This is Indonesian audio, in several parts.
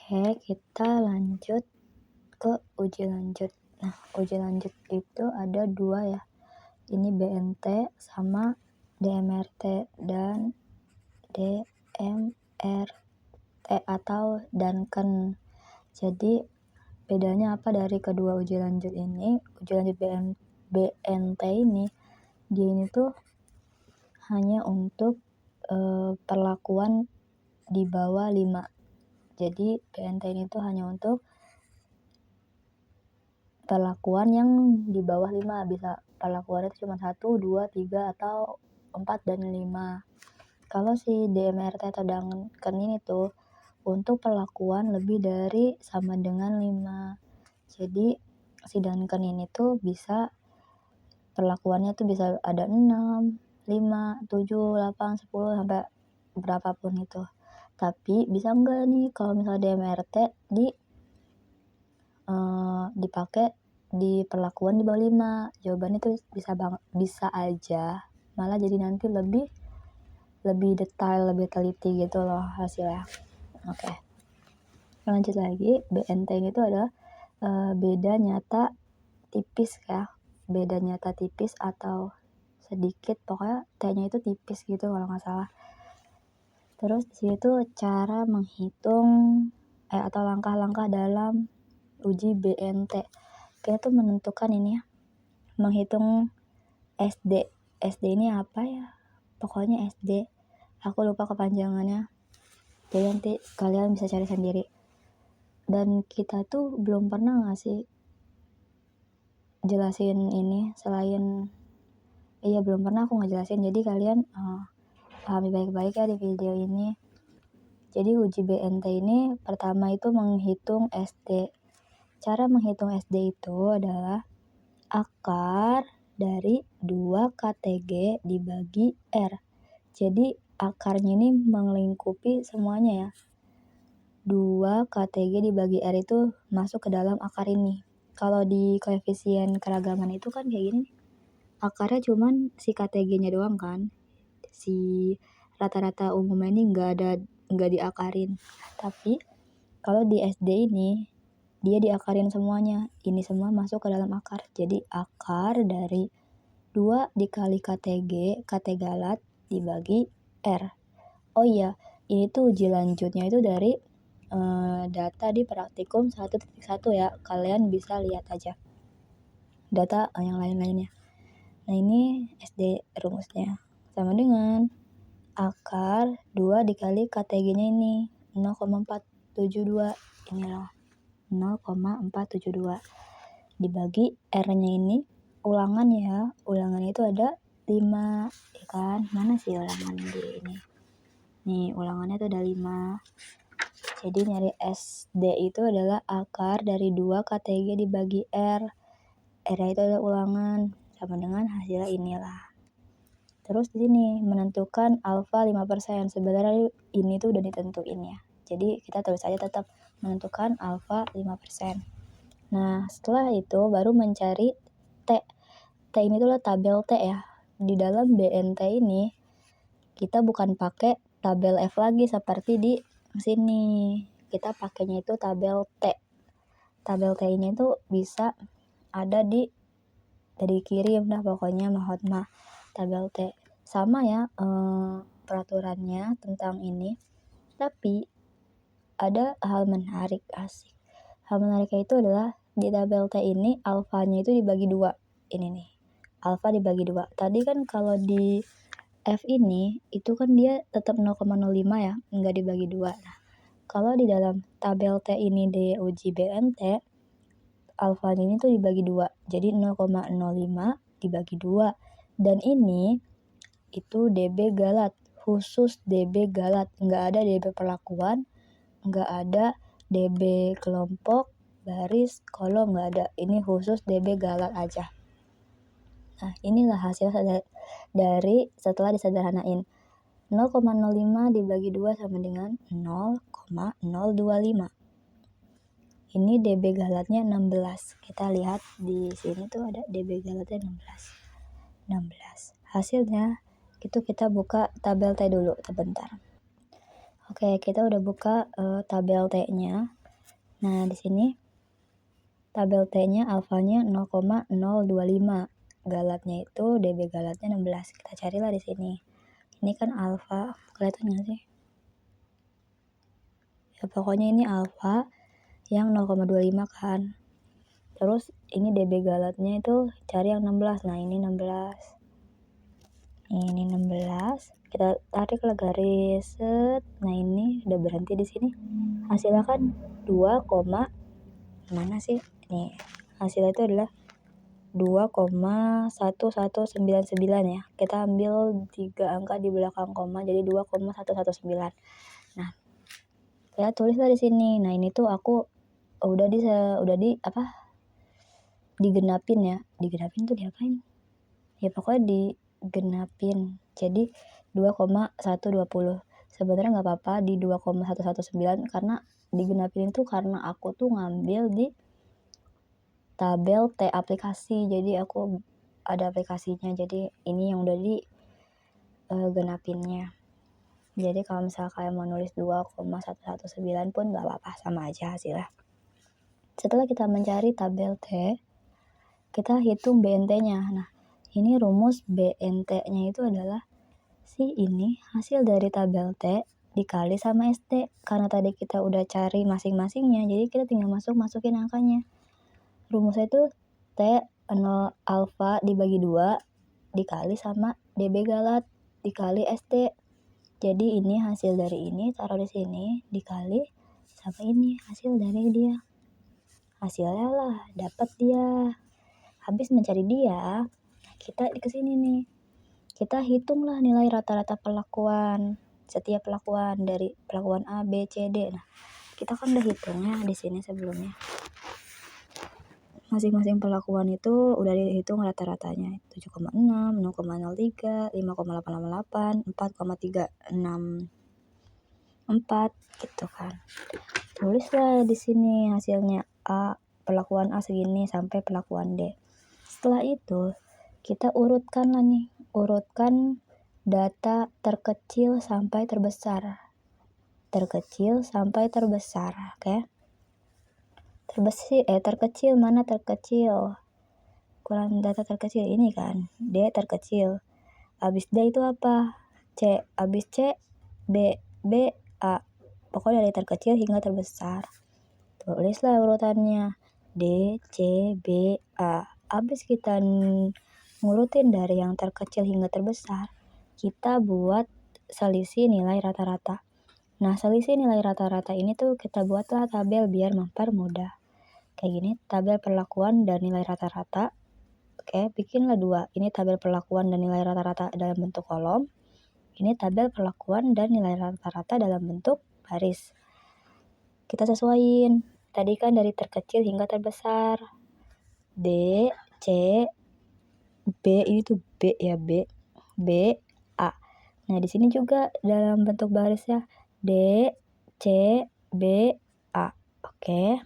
Oke, kita lanjut ke uji lanjut. Nah, uji lanjut itu ada 2 ya. Ini BNT sama DMRT dan DMRT atau Duncan. Jadi bedanya apa dari kedua uji lanjut ini? Uji lanjut BNT ini, dia ini tuh hanya untuk perlakuan di bawah 5. Jadi BNT ini tuh hanya untuk perlakuan yang di bawah 5, bisa perlakuannya itu cuma 1, 2, 3, atau 4 dan 5. Kalau si DMRT atau Duncan ini tuh untuk perlakuan lebih dari sama dengan 5. Jadi si Duncan ini tuh bisa perlakuannya tuh bisa ada 6, 5, 7, 8, 10 sampai berapapun itu. Tapi bisa enggak nih kalau misalnya DMRT dipakai di perlakuan di bawah 5? Jawabannya tuh bisa aja, malah jadi nanti lebih detail, lebih teliti gitu loh hasilnya. Oke. Lanjut lagi, BNT ini tuh adalah beda nyata tipis ya. Beda nyata tipis atau sedikit, pokoknya T-nya itu tipis gitu kalau nggak salah. Terus di sini tuh cara menghitung atau langkah-langkah dalam uji BNT. Kita tuh menentukan ini ya, menghitung SD. SD ini apa ya? Pokoknya SD. Aku lupa kepanjangannya. Jadi nanti kalian bisa cari sendiri. Dan kita tuh belum pernah ngasih jelasin ini belum pernah aku ngejelasin. Jadi kalian pahami baik-baik ya di video ini. Jadi uji BNT ini pertama itu menghitung SD. Cara menghitung SD itu adalah akar dari 2 KTG dibagi R. Jadi akarnya ini melingkupi semuanya ya. 2 KTG dibagi R itu masuk ke dalam akar ini. Kalau di koefisien keragaman itu kan kayak gini nih. Akarnya cuman si KTG-nya doang kan. Si rata-rata umumnya ini nggak diakarin. Tapi kalau di SD ini dia diakarin semuanya. Ini semua masuk ke dalam akar. Jadi akar dari 2 dikali KT galat dibagi R. Oh iya, ini tuh uji lanjutnya itu dari data di praktikum 1.1 ya. Kalian bisa lihat aja data yang lain-lainnya. Nah, ini SD rumusnya. Sama dengan akar 2 dikali KTG-nya ini 0,472. Ini loh. 0,472 dibagi R-nya ini ulangan ya. Ulangan itu ada 5 ya kan. Mana sih ulangan di ini? Nih, ulangannya itu ada 5. Jadi nyari SD itu adalah akar dari 2 KTG dibagi R. R-nya itu adalah ulangan, sama dengan hasilnya inilah. Terus di sini menentukan alfa 5%. Sebenarnya ini tuh udah ditentuin ya. Jadi kita tulis aja tetap menentukan alfa 5%. Nah, setelah itu baru mencari T. T ini tuh tabel T ya. Di dalam BNT ini kita bukan pakai tabel F lagi seperti di sini. Kita pakainya itu tabel T. Tabel T-nya itu bisa ada dari kiri udah pokoknya mahotma tabel T. Sama ya peraturannya tentang ini. Tapi ada hal menarik, asik. Hal menariknya itu adalah di tabel T ini alfanya itu dibagi 2. Ini nih. Alfa dibagi 2. Tadi kan kalau di F ini itu kan dia tetap 0,05 ya, enggak dibagi 2. Nah, kalau di dalam tabel T ini di uji BNT alfanya ini tuh dibagi 2. Jadi 0,05 dibagi 2. Dan ini itu DB galat, khusus DB galat, enggak ada DB perlakuan, enggak ada DB kelompok, baris, kolom, enggak ada. Ini khusus DB galat aja. Nah, inilah hasil dari setelah disederhanain. 0,05 dibagi 2 sama dengan 0,025. Ini DB galatnya 16. Kita lihat di sini tuh ada DB galatnya 16. Hasilnya itu kita buka tabel T dulu sebentar. Oke, kita udah buka tabel T-nya. Nah, di sini tabel T-nya alfanya 0,025. Galatnya itu dB galatnya 16. Kita carilah di sini. Ini kan alfa, kelihatan nggak sih? Ya pokoknya ini alfa yang 0,25 kan. Terus ini dB galatnya itu cari yang 16. Nah, ini 16. Ini 16. Kita tariklah garis set. Nah, ini udah berhenti di sini. Hasilnya kan 2, mana sih? Nih, hasilnya itu adalah 2,1199 ya. Kita ambil 3 angka di belakang koma jadi 2,119. Nah, ya tulislah di sini. Nah, ini tuh aku udah digenapin ya. Digenapin tuh diapain? Ya pokoknya digenapin. Jadi 2,120. Sebenarnya nggak apa-apa di 2,119 karena digenapin itu karena aku tuh ngambil di tabel T aplikasi. Jadi aku ada aplikasinya. Jadi ini yang udah di genapinnya. Jadi kalau misalnya kalian mau nulis 2,119 pun nggak apa-apa, sama aja hasilnya. Setelah kita mencari tabel T, kita hitung BNT-nya. Nah, ini rumus BNT-nya itu adalah ini hasil dari tabel T dikali sama ST. Karena tadi kita udah cari masing-masingnya, jadi kita tinggal masukin angkanya. Rumusnya itu T0 alfa dibagi 2 dikali sama dB galat dikali ST. Jadi ini hasil dari ini taruh di sini dikali sama ini hasil dari dia. Hasilnya lah dapat dia. Habis mencari dia, kita ke sini nih. Kita hitunglah nilai rata-rata perlakuan setiap perlakuan dari perlakuan A, B, C, D. Nah, kita kan udah hitungnya di sini sebelumnya. Masing-masing perlakuan itu udah dihitung rata-ratanya 7,6, 0,03, 5,888, 4,364 gitu kan. Tulislah di sini hasilnya A, perlakuan A segini sampai perlakuan D. Setelah itu kita urutkan data terkecil sampai terbesar. Oke? Terkecil mana terkecil? Ukuran data terkecil ini kan, D terkecil. Habis D itu apa? C. Habis C, B, A. Pokoknya dari terkecil hingga terbesar. Tulislah urutannya. D, C, B, A. Habis kita ngurutin dari yang terkecil hingga terbesar, kita buat selisih nilai rata-rata. Nah, selisih nilai rata-rata ini tuh kita buatlah tabel biar mempermudah. Kayak gini, tabel perlakuan dan nilai rata-rata. Oke, bikinlah 2. Ini tabel perlakuan dan nilai rata-rata dalam bentuk kolom. Ini tabel perlakuan dan nilai rata-rata dalam bentuk baris. Kita sesuaiin. Tadi kan dari terkecil hingga terbesar. D, C, B, ini tuh B ya, B, A. Nah, di sini juga dalam bentuk baris ya. D, C, B, A. Oke.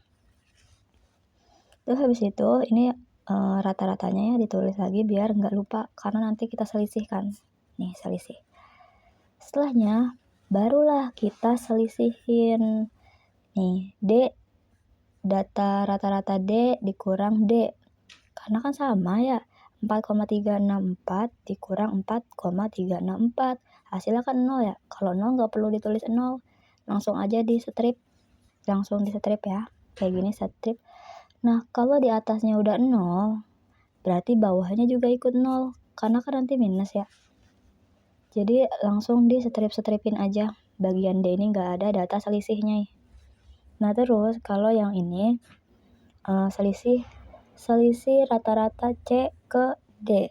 Terus habis itu ini rata-ratanya ya ditulis lagi biar nggak lupa karena nanti kita selisihkan. Nih, selisih. Setelahnya barulah kita selisihin. Nih, D data rata-rata D dikurang D. Karena kan sama ya. 4,364 dikurang 4,364. Hasilnya kan 0 ya. Kalau 0 nggak perlu ditulis 0. Langsung aja di strip. Ya. Kayak gini strip. Nah, kalau di atasnya udah 0, berarti bawahnya juga ikut 0. Karena kan nanti minus ya. Jadi langsung di strip-stripin aja. Bagian D ini nggak ada data selisihnya. Nah, terus kalau yang ini selisih rata-rata C ke D.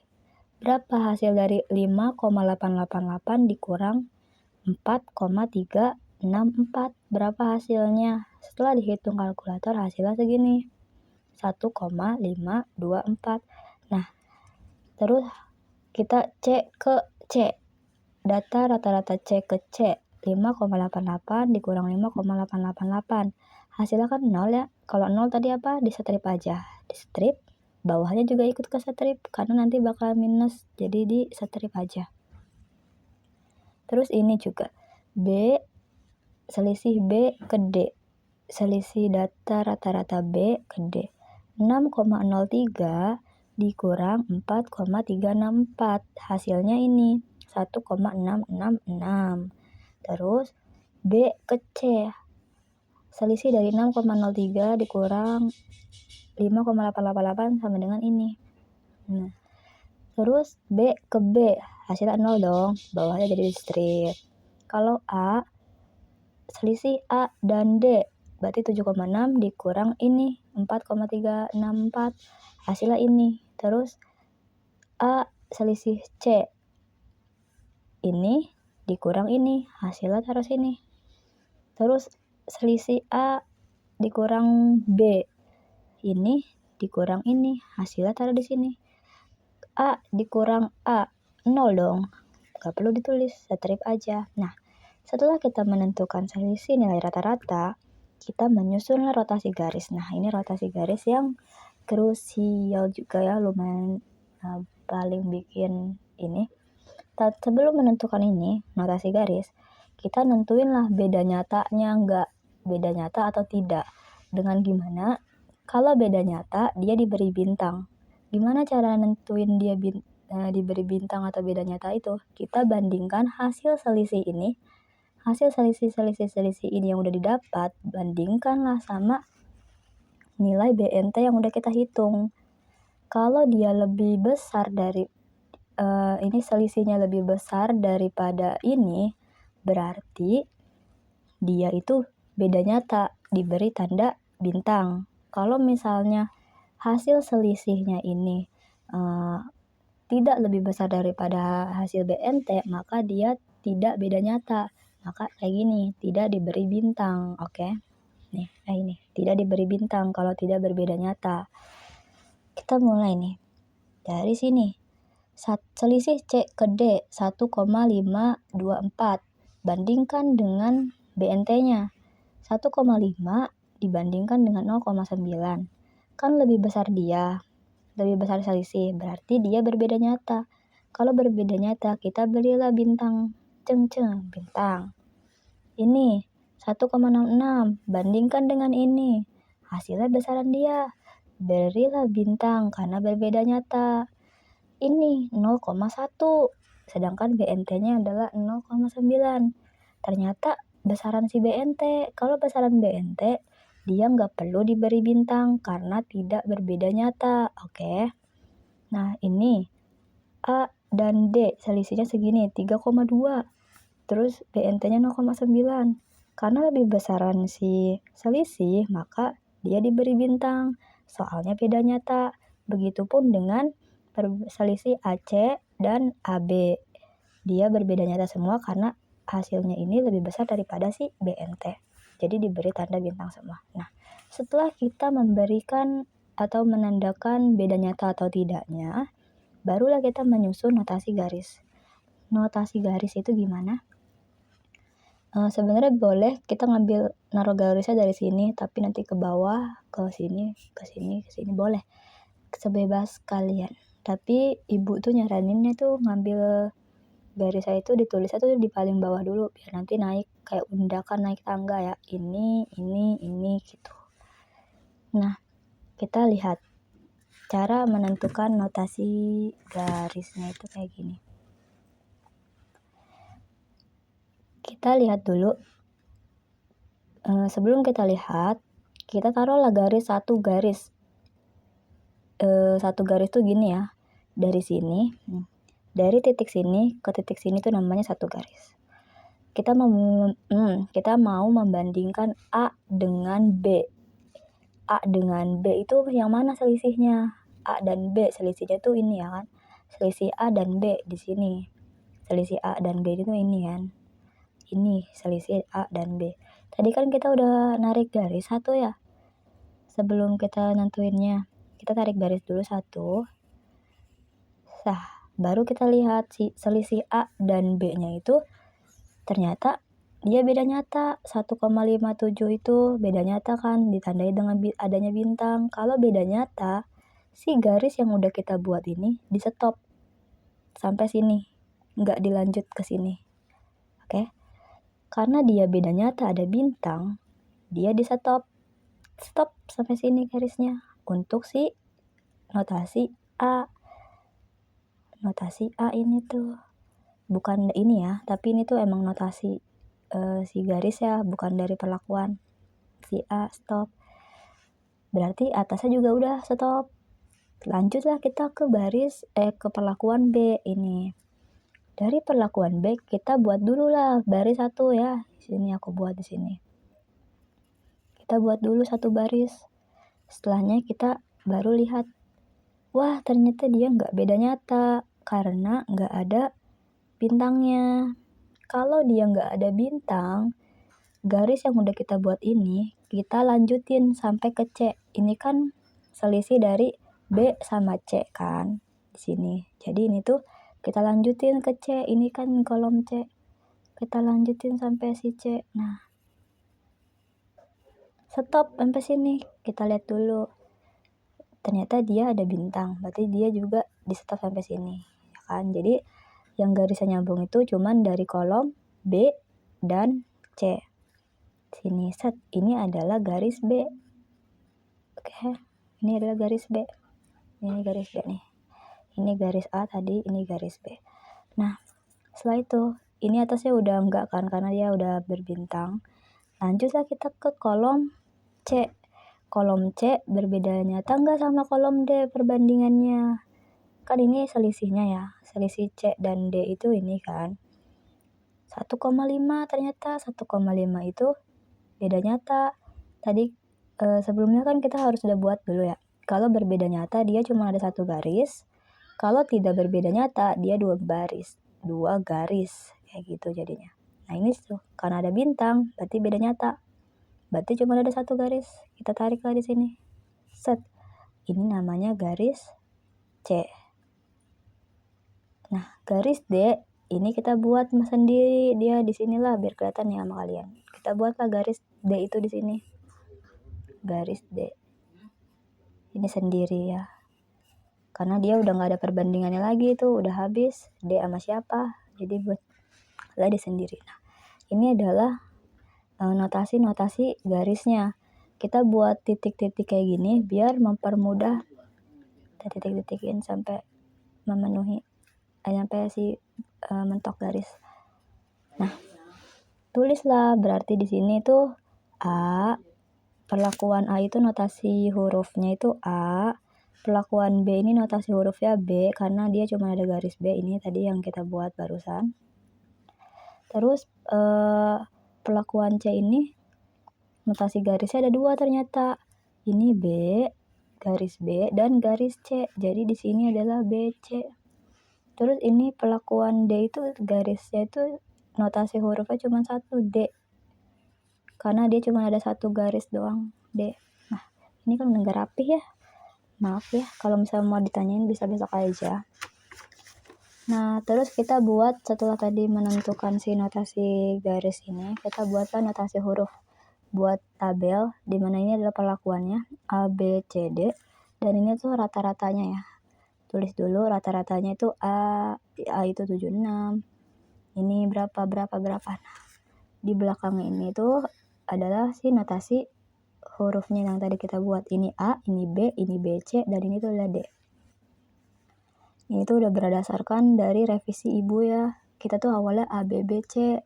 Berapa hasil dari 5,888 dikurang 4,364? Berapa hasilnya? Setelah dihitung kalkulator hasilnya segini. 1,524. Nah, terus kita C ke C. Data rata-rata C ke C 5,88 dikurang 5,888. Hasilnya kan 0 ya. Kalau 0 tadi apa? Di strip aja. Di strip, bawahnya juga ikut ke strip karena nanti bakal minus. Jadi di strip aja. Terus ini juga B, selisih B ke D. selisih data rata-rata B ke D. 6,03 dikurang 4,364. Hasilnya ini 1,666. Terus B ke C. Selisih dari 6,03 dikurang 5,888 sama dengan ini. Nah, terus B ke B. Hasilnya 0 dong. Bawahnya jadi strip. Kalau A, selisih A dan D. Berarti 7,6 dikurang ini 4,364. Hasilnya ini. Terus A selisih C. Ini dikurang ini. Hasilnya taruh sini. Terus selisih A dikurang B. Ini dikurang ini. Hasilnya taruh di sini. A dikurang A. 0 dong. Gak perlu ditulis. Strip aja. Nah, setelah kita menentukan selisih nilai rata-rata, kita menyusun rotasi garis. Nah, ini rotasi garis yang krusial juga ya, lumayan paling bikin ini. Sebelum menentukan ini, notasi garis, kita nentuin lah beda nyatanya, nggak beda nyata atau tidak. Dengan gimana? Kalau beda nyata, dia diberi bintang. Gimana cara nentuin dia diberi bintang atau beda nyata itu? Kita bandingkan hasil selisih ini. Hasil selisih ini yang udah didapat, bandingkanlah sama nilai BNT yang udah kita hitung. Kalau dia lebih besar dari ini selisihnya lebih besar daripada ini, berarti dia itu beda nyata, diberi tanda bintang. Kalau misalnya hasil selisihnya ini tidak lebih besar daripada hasil BNT, maka dia tidak beda nyata. Maka kayak gini, tidak diberi bintang, oke? Nih, ini tidak diberi bintang kalau tidak berbeda nyata. Kita mulai nih dari sini. Selisih C ke D 1,524. Bandingkan dengan BNT-nya. 1,5 dibandingkan dengan 0,9. Kan lebih besar dia. Lebih besar selisih. Berarti dia berbeda nyata. Kalau berbeda nyata, kita berilah bintang. Bintang. Ini 1,66. Bandingkan dengan ini. Hasilnya besaran dia. Berilah bintang karena berbeda nyata. Ini 0,1. Sedangkan BNT-nya adalah 0,9. Ternyata besaran si BNT. Kalau besaran BNT, dia nggak perlu diberi bintang karena tidak berbeda nyata. Oke. Nah, ini A dan D selisihnya segini, 3,2. Terus BNT-nya 0,9. Karena lebih besaran si selisih, maka dia diberi bintang. Soalnya beda nyata. Begitupun dengan selisih AC dan AB. Dia berbeda nyata semua karena hasilnya ini lebih besar daripada si BNT. Jadi diberi tanda bintang semua. Nah, setelah kita memberikan atau menandakan beda nyata atau tidaknya, barulah kita menyusun notasi garis. Notasi garis itu gimana? Sebenarnya boleh kita naruh garisnya dari sini, tapi nanti ke bawah, ke sini, boleh. Sebebas kalian. Tapi ibu tuh nyaraninnya tuh ngambil garisnya itu ditulisnya tuh di paling bawah dulu, biar nanti naik kayak undakan naik tangga ya. Ini gitu. Nah, kita lihat cara menentukan notasi garisnya itu kayak gini. Kita lihat dulu. Sebelum kita lihat, kita taruhlah garis satu garis. Satu garis tuh gini ya. Dari sini, dari titik sini ke titik sini tuh namanya satu garis. Kita mau membandingkan A dengan B. A dengan B itu yang mana selisihnya? A dan B selisihnya tuh ini ya kan. Selisih A dan B di sini. Selisih A dan B itu ini kan. Ini selisih A dan B. Tadi kan kita udah narik garis satu ya. Sebelum kita nentuinnya, kita tarik garis dulu satu. Baru kita lihat si selisih A dan B-nya itu ternyata dia beda nyata. 1,57 itu beda nyata kan, ditandai dengan adanya bintang. Kalau beda nyata, si garis yang udah kita buat ini di stop sampai sini, nggak dilanjut ke sini. Oke? Karena dia beda nyata ada bintang, dia di stop sampai sini garisnya untuk si notasi A. Notasi A ini tuh bukan ini ya, tapi ini tuh emang notasi si garis ya, bukan dari perlakuan. Si A stop, berarti atasnya juga udah stop. Lanjutlah kita ke ke perlakuan B ini. Dari perlakuan B kita buat dulu lah baris satu ya. Sini aku buat di sini. Kita buat dulu satu baris. Setelahnya kita baru lihat, wah ternyata dia nggak beda nyata karena nggak ada bintangnya. Kalau dia nggak ada bintang, garis yang udah kita buat ini kita lanjutin sampai ke C. Ini kan selisih dari B sama C kan di sini. Jadi ini tuh kita lanjutin ke C. Ini kan kolom C. Kita lanjutin sampai si C. Nah, stop sampai sini. Kita lihat dulu. Ternyata dia ada bintang. Berarti dia juga di stop sampai sini. Ya kan? Jadi yang garisnya nyambung itu cuman dari kolom B dan C. Sini set. Ini adalah garis B. Oke. Ini adalah garis B. Ini garis B nih. Ini garis A tadi, ini garis B. Nah, setelah itu, ini atasnya udah enggak kan, karena dia udah berbintang. Lanjutlah kita ke kolom C. Kolom C berbeda nyata enggak sama kolom D perbandingannya. Kan ini selisihnya ya, selisih C dan D itu ini kan. 1,5 ternyata 1,5 itu beda nyata. Tadi sebelumnya kan kita harus udah buat dulu ya. Kalau berbeda nyata dia cuma ada satu garis. Kalau tidak berbeda nyata dia dua garis kayak gitu jadinya. Nah ini tuh karena ada bintang berarti beda nyata. Berarti cuma ada satu garis. Kita tariklah di sini. Set. Ini namanya garis C. Nah garis D ini kita buat sendiri dia di sinilah biar kelihatan ya sama kalian. Kita buatlah garis D itu di sini. Garis D. Ini sendiri ya. Karena dia udah nggak ada perbandingannya lagi tuh, udah habis D sama siapa, jadi buat D sendiri. Nah, ini adalah notasi-notasi garisnya. Kita buat titik-titik kayak gini biar mempermudah kita titik-titikin sampai memenuhi sampai si mentok garis. Nah, tulislah berarti di sini tuh A, perlakuan A itu notasi hurufnya itu A. Perlakuan B ini notasi hurufnya B karena dia cuma ada garis B ini tadi yang kita buat barusan. Terus perlakuan C ini notasi garisnya ada dua ternyata. Ini B, garis B dan garis C. Jadi di sini adalah BC. Terus ini perlakuan D itu garisnya itu notasi hurufnya cuma satu D. Karena dia cuma ada satu garis doang D. Nah, ini kan nggak rapih ya. Maaf ya, kalau misalnya mau ditanyain bisa besok aja. Nah, terus kita buat setelah tadi menentukan si notasi garis ini, kita buatlah notasi huruf. Buat tabel, dimana ini adalah perlakuannya A, B, C, D. Dan ini tuh rata-ratanya ya. Tulis dulu rata-ratanya itu A itu 76. Ini berapa. Nah, di belakang ini tuh adalah si notasi hurufnya yang tadi kita buat. Ini A, ini B, ini BC, dan ini tuh adalah D. Ini tuh udah berdasarkan dari revisi ibu ya. Kita tuh awalnya A, B, B, C.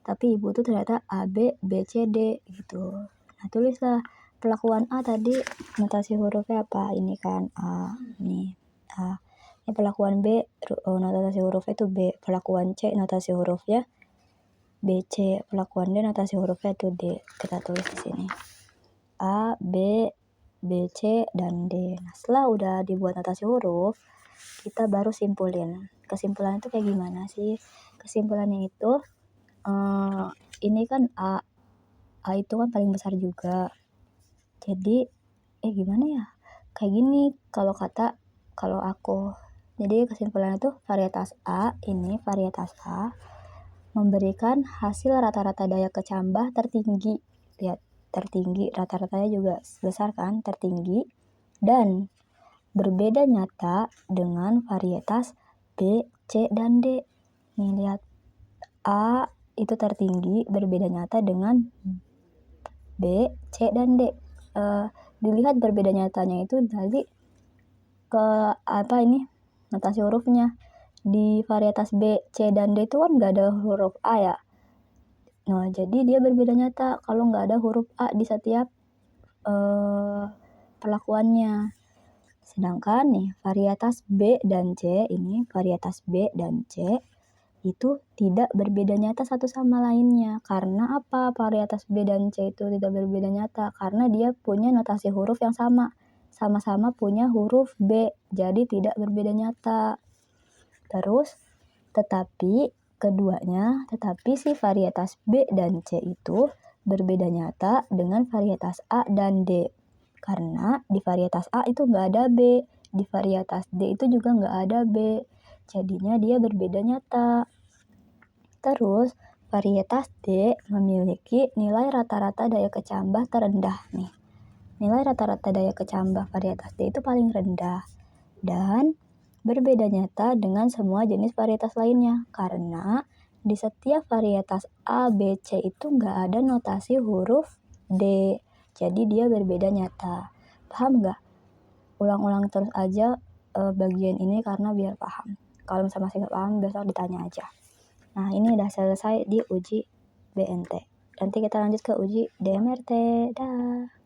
Tapi ibu tuh ternyata A, B, B, C, D gitu. Nah tulislah perlakuan A tadi notasi hurufnya apa? Ini kan A, ini A. Ini perlakuan B, notasi hurufnya itu B. Perlakuan C, notasi hurufnya BC. Perlakuan D, notasi hurufnya itu D. Kita tulis di sini. A, B, BC, dan D. Nah, setelah udah dibuat notasi huruf, kita baru simpulin. Kesimpulan itu kayak gimana sih? Kesimpulannya itu, ini kan A itu kan paling besar juga. Jadi, gimana ya? Kayak gini kalau aku. Jadi kesimpulannya itu varietas A memberikan hasil rata-rata daya kecambah tertinggi. Lihat, tertinggi, rata-ratanya juga besar kan, tertinggi, dan berbeda nyata dengan varietas B, C, dan D. Nih lihat, A itu tertinggi berbeda nyata dengan B, C, dan D. Dilihat berbeda nyatanya itu dari notasi hurufnya. Di varietas B, C, dan D itu kan nggak ada huruf A ya. Nah, jadi dia berbeda nyata kalau nggak ada huruf A di setiap perlakuannya. Sedangkan nih, varietas B dan C itu tidak berbeda nyata satu sama lainnya. Karena apa varietas B dan C itu tidak berbeda nyata? Karena dia punya notasi huruf yang sama. Sama-sama punya huruf B, jadi tidak berbeda nyata. Terus, tetapi si varietas B dan C itu berbeda nyata dengan varietas A dan D. Karena di varietas A itu nggak ada B, di varietas D itu juga nggak ada B. Jadinya dia berbeda nyata. Terus, varietas D memiliki nilai rata-rata daya kecambah terendah nih. Nilai rata-rata daya kecambah varietas D itu paling rendah. Dan berbeda nyata dengan semua jenis varietas lainnya. Karena di setiap varietas A, B, C itu nggak ada notasi huruf D. Jadi dia berbeda nyata. Paham nggak? Ulang-ulang terus aja bagian ini karena biar paham. Kalau misalnya masih nggak paham, besok ditanya aja. Nah, ini udah selesai di uji BNT. Nanti kita lanjut ke uji DMRT. Dah.